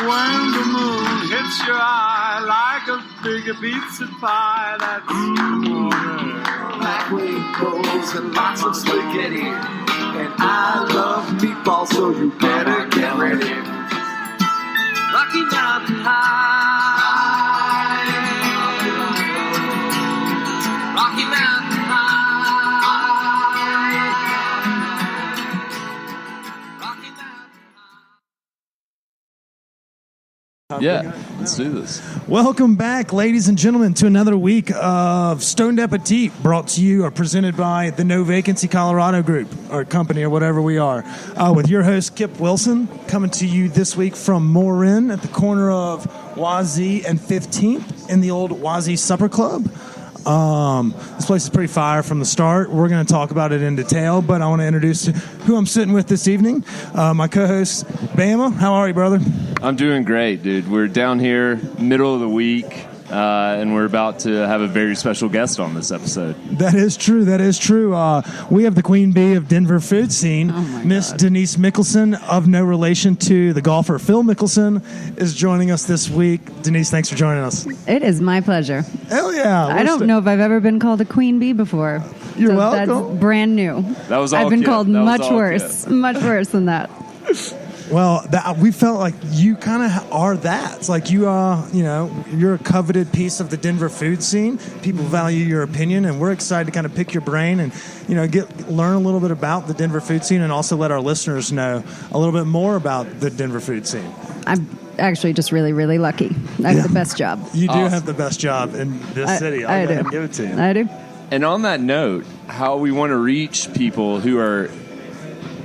when the moon hits your eye like a big pizza pie. That's Morin. Black wings and lots of spaghetti. And I love meatballs, so you better get ready. Rocky Mountain High. Rocky Mountain High. Rocky Mountain High. Yeah, let's do this. Welcome back, ladies and gentlemen, to another week of Stoned Appetit, brought to you or presented by the No Vacancy Colorado group, or company, or whatever we are, with your host, Kip Wilson, coming to you this week from Morin at the corner of Wazee and 15th in the old Wazee Supper Club. This place is pretty fire from the start. We're going to talk about it in detail, but I want to introduce who I'm sitting with this evening. My co-host, Bama. How are you, brother? I'm doing great, dude. We're down here, middle of the week, and we're about to have a very special guest on this episode. That is true. That is true. We have the queen bee of Denver food scene, Miss Denise Mickelsen, of no relation to the golfer Phil Mickelson, is joining us this week. Denise, thanks for joining us. It is my pleasure. Hell yeah. I don't know if I've ever been called a queen bee before. You're so welcome. That's brand new. That was all I've been Kip. called That was much all worse. Kip. Much worse than that. Well, we felt like you kind of are that. It's like you're a coveted piece of the Denver food scene. People value your opinion, and we're excited to kind of pick your brain and, learn a little bit about the Denver food scene, and also let our listeners know a little bit more about the Denver food scene. I'm actually just really, really lucky. I have the best job. You do have the best job in this city. I'll go ahead and give it to you. I do. And on that note, how we want to reach people who are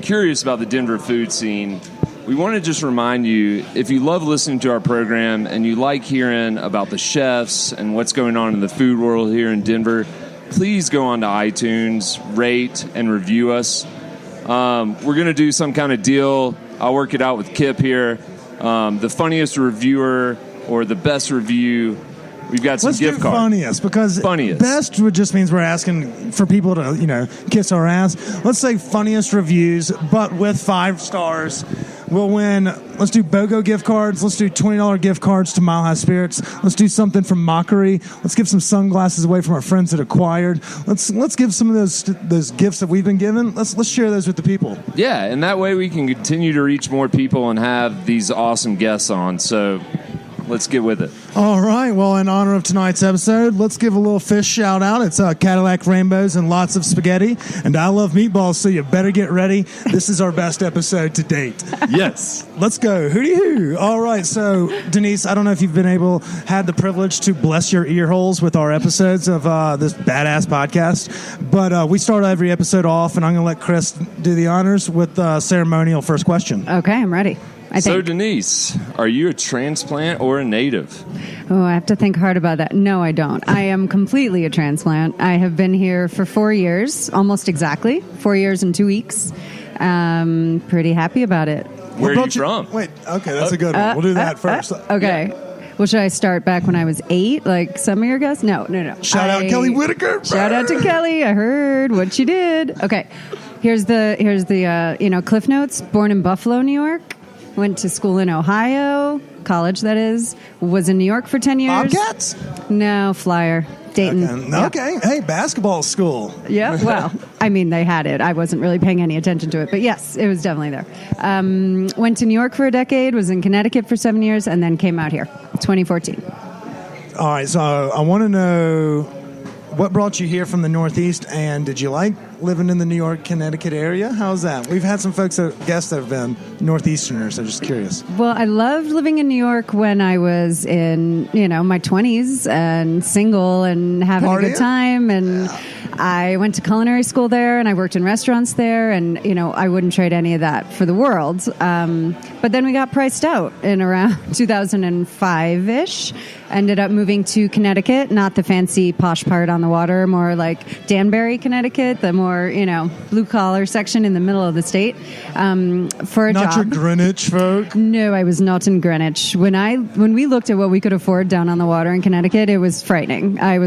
curious about the Denver food scene, we want to just remind you, if you love listening to our program and you like hearing about the chefs and what's going on in the food world here in Denver, please go on to iTunes, rate, and review us. We're going to do some kind of deal. I'll work it out with Kip here. The funniest reviewer or the best review, we've got some gift cards. Funniest, because best just means we're asking for people to, kiss our ass. Let's say funniest reviews, but with 5 stars. We'll win. Let's do BOGO gift cards. Let's do $20 gift cards to Mile High Spirits. Let's do something from Mockery. Let's give some sunglasses away from our friends at Acquired. Let's give some of those gifts that we've been given. Let's share those with the people. Yeah, and that way we can continue to reach more people and have these awesome guests on. So let's get with it. All right. Well, in honor of tonight's episode, let's give a little fish shout out. It's Cadillac Rainbows and lots of spaghetti. And I love meatballs, so you better get ready. This is our best episode to date. Yes. Let's go. Hooty hoo. All right. So, Denise, I don't know if you've had the privilege to bless your ear holes with our episodes of this badass podcast. But we start every episode off, and I'm going to let Chris do the honors with the ceremonial first question. Okay, I'm ready. So, Denise, are you a transplant or a native? Oh, I have to think hard about that. No, I don't. I am completely a transplant. I have been here for 4 years, almost exactly. 4 years and 2 weeks. Pretty happy about it. Where are you from? Wait, okay, that's a good one. We'll do that first. Okay. Yeah. Well, should I start back when I was 8, like some of your guests? No. Shout out Kelly Whitaker. Shout out to Kelly. I heard what she did. Okay. Here's the Cliff Notes. Born in Buffalo, New York. Went to school in Ohio, college that is. Was in New York for 10 years. Bobcats? No, Flyer. Dayton. Okay. Hey, basketball school. Yeah, well, I mean, they had it. I wasn't really paying any attention to it. But yes, it was definitely there. Went to New York for a decade, was in Connecticut for 7 years, and then came out here, 2014. All right, so I want to know what brought you here from the Northeast, and did you like living in the New York, Connecticut area? How's that? We've had some guests that have been Northeasterners. I'm just curious. Well, I loved living in New York when I was in, my 20s and single and having a good time. And I went to culinary school there, and I worked in restaurants there, and, I wouldn't trade any of that for the world. But then we got priced out in around 2005-ish. Ended up moving to Connecticut, not the fancy posh part on the water, more like Danbury, Connecticut, the more, blue-collar section in the middle of the state for a job. Not your Greenwich folk? No, I was not in Greenwich. When we looked at what we could afford down on the water in Connecticut, it was frightening. I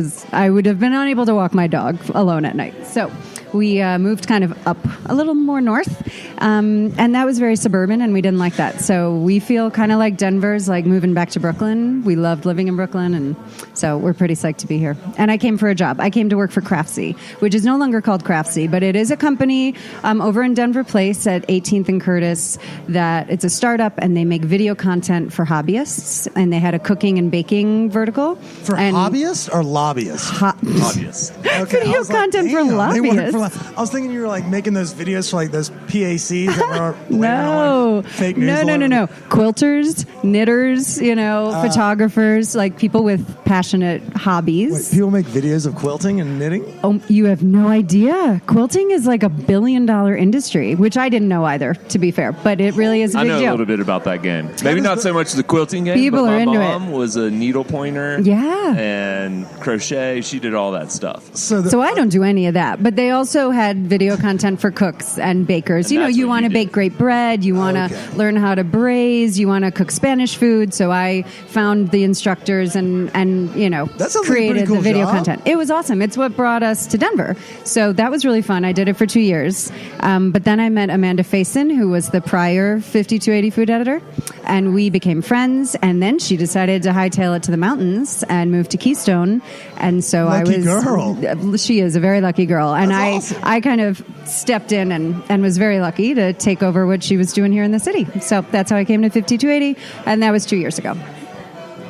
would have been unable to walk my dog alone at night. So we moved kind of up a little more north, and that was very suburban, and we didn't like that. So we feel kind of like Denver's like moving back to Brooklyn. We loved living in Brooklyn, and so we're pretty psyched to be here. And I came for a job. I came to work for Craftsy, which is no longer called Craftsy, but it is a company over in Denver Place at 18th and Curtis that it's a startup, and they make video content for hobbyists, and they had a cooking and baking vertical. For hobbyists or lobbyists? Obvious. Okay, Video content for lobbyists. I was thinking you were like making those videos for like those PACs that were No. fake news. No. Quilters, knitters, photographers, like people with passionate hobbies. Wait, people make videos of quilting and knitting? Oh, you have no idea. Quilting is like $1 billion industry, which I didn't know either, to be fair, but it really is a I big know deal. a little bit about that game. Maybe not so much the quilting game, People but are my into mom was a needle pointer. Yeah. And crochet. She did all that stuff. So I don't do any of that, but they also had video content for cooks and bakers. And that's You what want to you bake did. great bread, you want to learn how to braise, you want to cook Spanish food. So I found the instructors and That sounds like a created pretty cool the video job. content. It was awesome. It's what brought us to Denver. So that was really fun. I did it for 2 years. But then I met Amanda Faison, who was the prior 5280 food editor, and we became friends. And then she decided to hightail it to the mountains and move to Keystone. And so Lucky I was. girl. She is a very lucky girl. And That's awesome. I kind of stepped in and was very lucky to take over what she was doing here in the city. So that's how I came to 5280. And that was 2 years ago.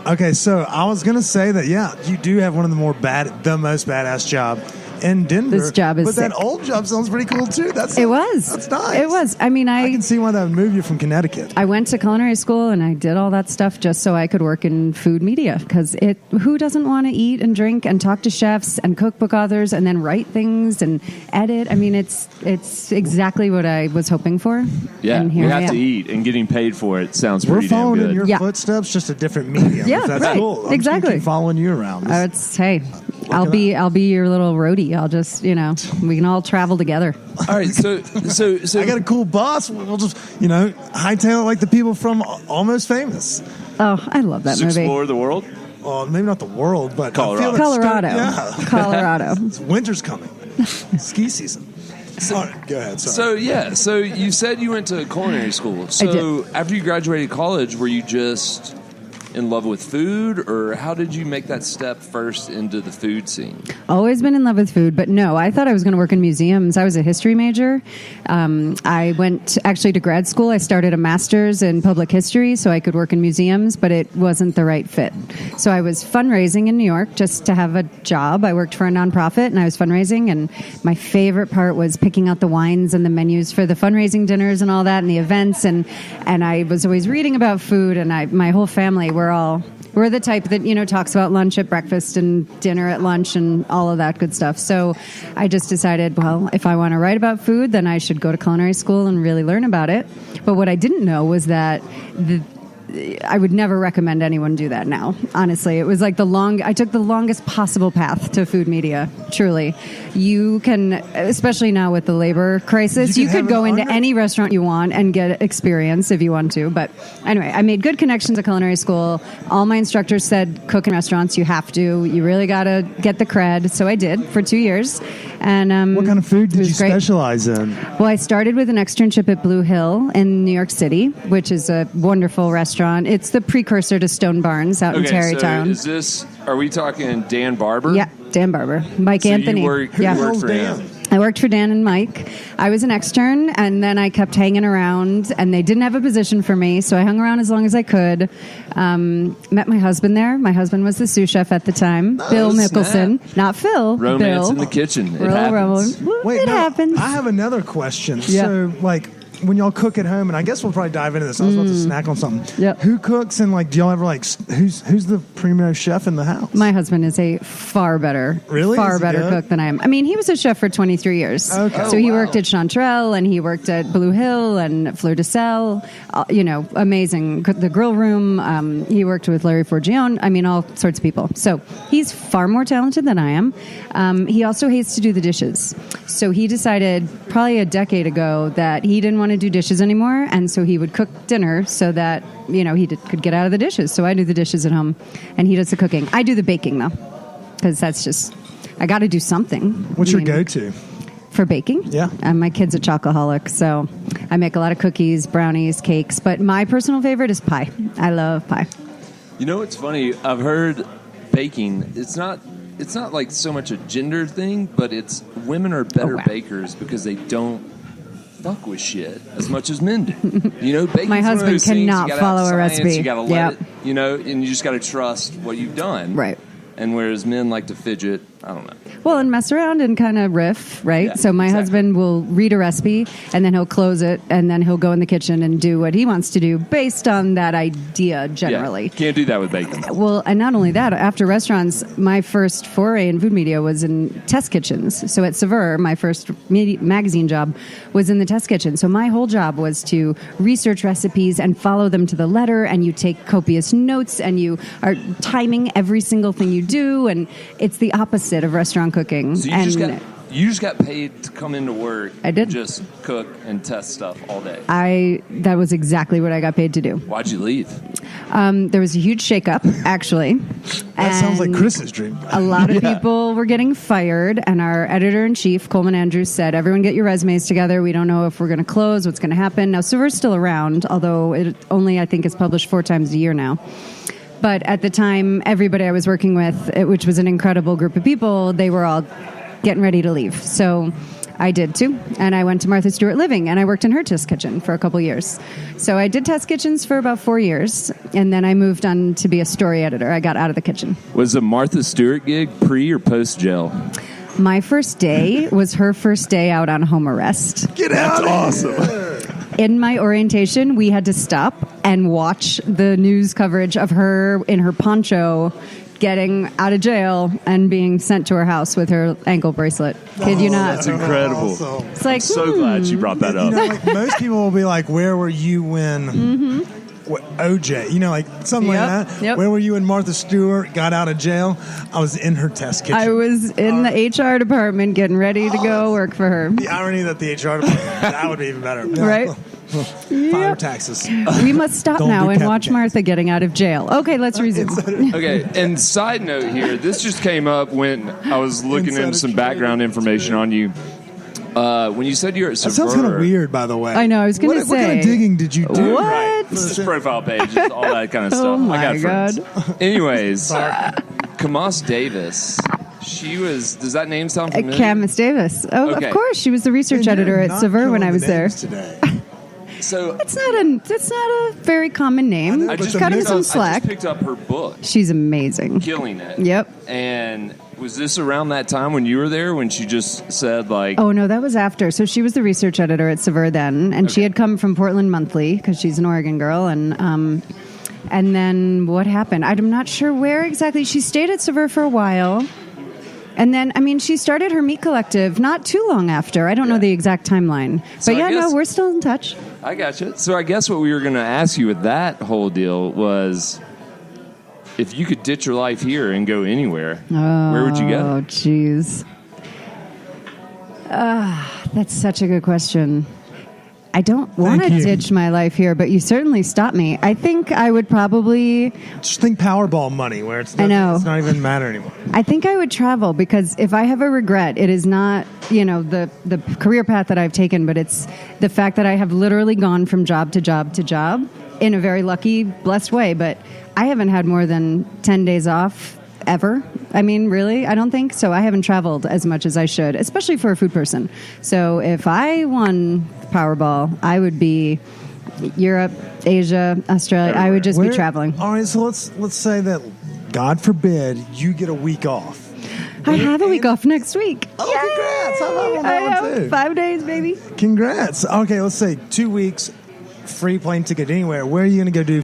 Okay, so I was going to say that, you do have one of the most badass job in Denver. This job is But that sick. old job sounds pretty cool, too. That's nice. It was. I mean, I can see why that would move you from Connecticut. I went to culinary school and I did all that stuff just so I could work in food media, because who doesn't want to eat and drink and talk to chefs and cookbook authors and then write things and edit? I mean, it's exactly what I was hoping for. Yeah, and we here I have am. to eat, and getting paid for it sounds We're pretty damn following good. in your Yeah. footsteps, just a different medium. Yeah, That's right. cool. I'm just gonna Exactly. keep following you around. I'll be your little roadie. I'll just we can all travel together. All right, so I got a cool boss. We'll just, hightail it like the people from Almost Famous. Oh, I love that just movie. explore the world. Well, maybe not the world, but Colorado. I feel Colorado. yeah. Colorado. Winter's coming. Ski season. All right, go ahead. Sorry. So you said you went to culinary school. So after you graduated college, were you just in love with food, or how did you make that step first into the food scene? Always been in love with food, but no, I thought I was going to work in museums. I was a history major. I went actually to grad school. I started a master's in public history so I could work in museums, but it wasn't the right fit. So I was fundraising in New York just to have a job. I worked for a nonprofit and I was fundraising, and my favorite part was picking out the wines and the menus for the fundraising dinners and all that and the events. And I was always reading about food, and my whole family we're the type that, talks about lunch at breakfast and dinner at lunch and all of that good stuff. So I just decided, well, if I want to write about food, then I should go to culinary school and really learn about it. But what I didn't know was that I would never recommend anyone do that now. Honestly, it was like I took the longest possible path to food media. Truly, you can, especially now with the labor crisis, you could go into any restaurant you want and get experience if you want to. But anyway, I made good connections at culinary school. All my instructors said, cook in restaurants, you have to. You really got to get the cred. So I did for 2 years. And what kind of food did you great. specialize in? Well, I started with an externship at Blue Hill in New York City, which is a wonderful restaurant. It's the precursor to Stone Barns out in Tarrytown. So are we talking Dan Barber? Yeah, Dan Barber. Mike So Anthony. You worked for him. I worked for Dan and Mike. I was an extern, and then I kept hanging around, and they didn't have a position for me, so I hung around as long as I could. Met my husband there. My husband was the sous chef at the time, Bill Mickelsen. Snap. Not Phil. Romance Bill. in the kitchen. It Roll happens. It happens. I have another question. Yeah. So, when y'all cook at home, and I guess we'll probably dive into this. I was about to snack on something. Yep. Who cooks, and do y'all ever who's the premier chef in the house? My husband is a far better good? cook than I am. I mean, he was a chef for 23 years. Okay. So he worked at Chanterelle, and he worked at Blue Hill and Fleur de Sel. Amazing. The grill room. He worked with Larry Forgione. I mean, all sorts of people. So he's far more talented than I am. He also hates to do the dishes. So he decided probably a decade ago that he didn't want to do dishes anymore, and so he would cook dinner so that could get out of the dishes. So I do the dishes at home, and he does the cooking. I do the baking though, because that's just I got to do something. What's your go-to? for baking. Yeah. And my kid's a chocoholic, so I make a lot of cookies, brownies, cakes. But my personal favorite is pie. I love pie. You know what's funny? I've heard baking. It's not like so much a gender thing, but it's women are better bakers because they don't fuck with shit as much as men do. You know, baking. My husband cannot follow a recipe. You got to let it. You know, and you just got to trust what you've done. Right. And whereas men like to fidget, I don't know. Well, and mess around and kind of riff, right? Yeah, so my husband will read a recipe, and then he'll close it, and then he'll go in the kitchen and do what he wants to do based on that idea generally. Yeah, can't do that with bacon. Well, and not only that, after restaurants, my first foray in food media was in test kitchens. So at Saveur, my first magazine job was in the test kitchen. So my whole job was to research recipes and follow them to the letter, and you take copious notes, and you are timing every single thing you do, and it's the opposite of restaurant cooking. So you just got paid to come into work. I did. Just cook and test stuff all day. That was exactly what I got paid to do. Why'd you leave? There was a huge shakeup, actually. That sounds like Chris's dream. A lot of people were getting fired, and our editor-in-chief, Coleman Andrews, said, everyone get your resumes together. We don't know if we're going to close, what's going to happen. Now, Saveur's still around, although it only, I think, is published 4 times a year now. But at the time, everybody I was working with, which was an incredible group of people, they were all getting ready to leave. So I did too. And I went to Martha Stewart Living, and I worked in her test kitchen for a couple years. So I did test kitchens for about 4 years, and then I moved on to be a story editor. I got out of the kitchen. Was the Martha Stewart gig pre or post jail? My first day was her first day out on home arrest. Get out! That's awesome. In my orientation, we had to stop and watch the news coverage of her in her poncho getting out of jail and being sent to her house with her ankle bracelet. Kid you not. That's incredible. Awesome. It's like, I'm so glad you brought that up. You know, like most people will be like, where were you when OJ? You know, like something like that. Yep. Where were you when Martha Stewart got out of jail? I was in her test kitchen. I was in the HR department getting ready to go work for her. The irony that the HR department, that would be even better. Yeah. Right? Fire taxes. We must stop Don't now do and cap watch tax. Martha getting out of jail. Okay, let's resume. Okay, and side note here, this just came up when I was looking Insider into some trading. background information on you. When you said you're at That Saveur, sounds kind of weird, by the way. I know, I was going to What say. kind of digging did you do? What? Right, this is profile pages, all that kind of stuff. Oh my I got friends. God. Anyways, Camas Davis. She was. Does that name sound familiar? Camus Davis. Oh, Okay. of course. She was the research Man, you're editor at not Saveur when killing I was the there. names today. So It's not a very common name. I just Cut him picked some up- slack. I just picked up her book, She's amazing. Killing It. Yep. And was this around that time when you were there when she just said like, Oh, no, that was after. So she was the research editor at Saveur then, and she Okay. had come from Portland Monthly because she's an Oregon girl. And then what happened? I'm not sure where exactly. She stayed at Saveur for a while. And then, I mean, she started her meat collective not too long after. I don't know the exact timeline. So But I yeah, guess- no, we're still in touch. I gotcha. So I guess what we were going to ask you with that whole deal was, if you could ditch your life here and go anywhere, where would you Oh, go? jeez. That's such a good question. I don't want to Thank you. ditch my life here, but you certainly stopped me. I think I would probably... Just think Powerball money, where it's I know. it's not even matter anymore. I think I would travel, because if I have a regret, it is not, the career path that I've taken, but it's the fact that I have literally gone from job to job to job in a very lucky, blessed way. But I haven't had more than 10 days off ever. I mean, really, I don't think so. I haven't traveled as much as I should, especially for a food person. So if I won Powerball, I would be Europe, Asia, Australia. I would just be traveling. All right, so let's say that, God forbid, you get a week off. I have a week off next week. Oh, congrats. I love I that one, have too. 5 days, baby. Congrats. Okay, let's say 2 weeks, free plane ticket anywhere. Where are you going to go do